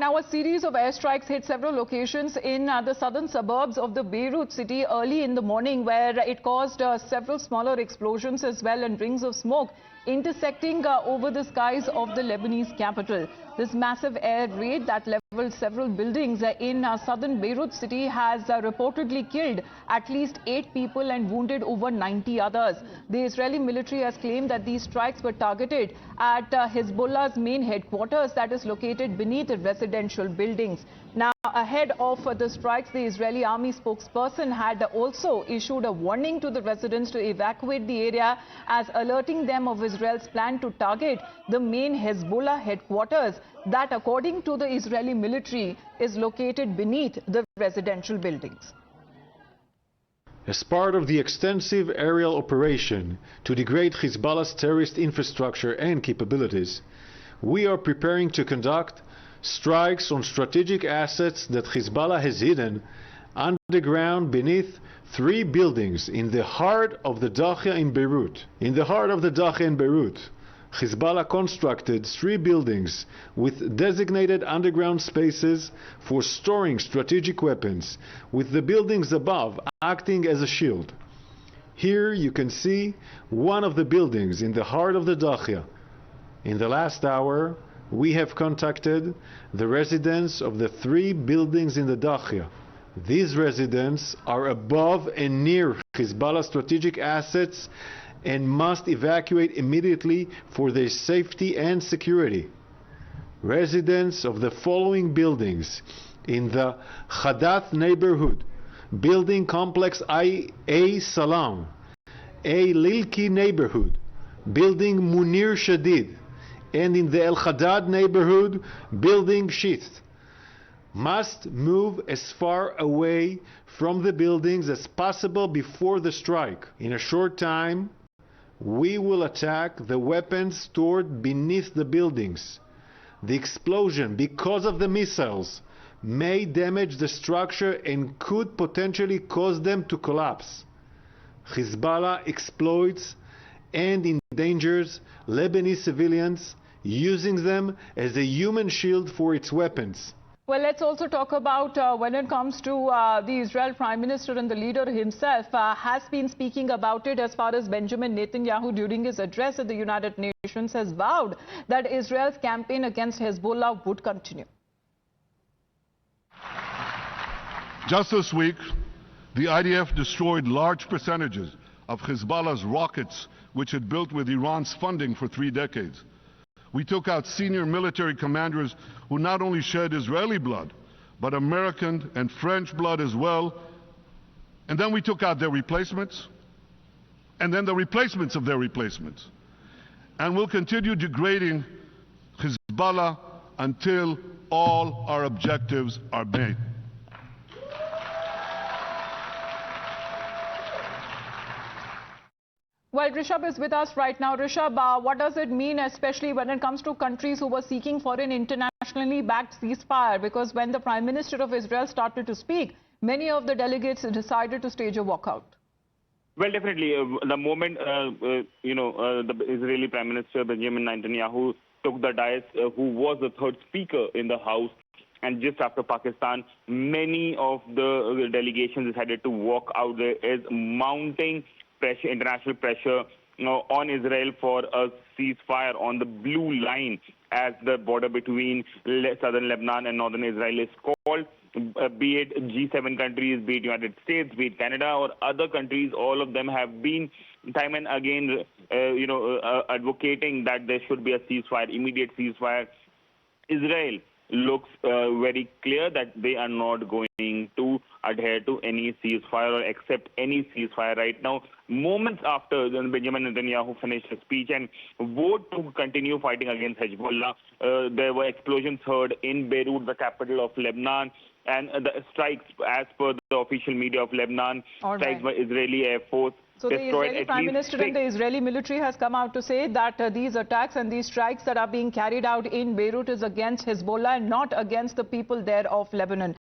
Now, a series of airstrikes hit several locations in the southern suburbs of the Beirut city early in the morning, where it caused several smaller explosions as well and rings of smoke intersecting over the skies of the Lebanese capital. This massive air raid that leveled several buildings in southern Beirut city has reportedly killed at least 8 people and wounded over 90 others. The Israeli military has claimed that these strikes were targeted at Hezbollah's main headquarters that is located beneath residential buildings. Now, ahead of the strikes, the Israeli army spokesperson had also issued a warning to the residents to evacuate the area, as alerting them of Israel's plan to target the main Hezbollah headquarters that, according to the Israeli military, is located beneath the residential buildings. As part of the extensive aerial operation to degrade Hezbollah's terrorist infrastructure and capabilities, we are preparing to conduct strikes on strategic assets that Hezbollah has hidden underground beneath 3 buildings in the heart of the Dakhia in Beirut. In the heart of the Dakhia in Beirut, Hezbollah constructed 3 buildings with designated underground spaces for storing strategic weapons, with the buildings above acting as a shield. Here you can see one of the buildings in the heart of the Dakhia. In the last hour, we have contacted the residents of the 3 buildings in the Dakhia. These residents are above and near Hezbollah strategic assets and must evacuate immediately for their safety and security. Residents of the following buildings in the Hadath neighborhood, building complex A Salam, A Lilki neighborhood, building Munir Shadid, and in the El Haddad neighborhood, building Shith, must move as far away from the buildings as possible before the strike. In a short time, we will attack the weapons stored beneath the buildings. The explosion, because of the missiles, may damage the structure and could potentially cause them to collapse. Hezbollah exploits and endangers Lebanese civilians, using them as a human shield for its weapons. Well, let's also talk about when it comes to the Israel Prime Minister and the leader himself has been speaking about it, as far as Benjamin Netanyahu during his address at the United Nations has vowed that Israel's campaign against Hezbollah would continue. Just this week, the IDF destroyed large percentages of Hezbollah's rockets, which it built with Iran's funding for 3 decades. We took out senior military commanders who not only shed Israeli blood, but American and French blood as well. And then we took out their replacements, and then the replacements of their replacements. And we'll continue degrading Hezbollah until all our objectives are met. Well, Rishabh is with us right now. Rishabh, what does it mean, especially when it comes to countries who were seeking for an internationally backed ceasefire? Because when the Prime Minister of Israel started to speak, many of the delegates decided to stage a walkout. Well, definitely. The moment, the Israeli Prime Minister Benjamin Netanyahu took the dais, who was the 3rd speaker in the House, and just after Pakistan, many of the delegations decided to walk out. There is mounting pressure, international pressure on Israel for a ceasefire on the blue line, as the border between southern Lebanon and northern Israel is called. Be it G7 countries, be it United States, be it Canada or other countries, all of them have been time and again, advocating that there should be a ceasefire, immediate ceasefire. Israel looks very clear that they are not going to adhere to any ceasefire or accept any ceasefire right now. Moments after Benjamin Netanyahu finished his speech and vowed to continue fighting against Hezbollah, there were explosions heard in Beirut, the capital of Lebanon, and the strikes, as per the official media of Lebanon, strikes by Israeli Air Force. So the Israeli Prime Minister and the Israeli military has come out to say that these attacks and these strikes that are being carried out in Beirut is against Hezbollah and not against the people there of Lebanon.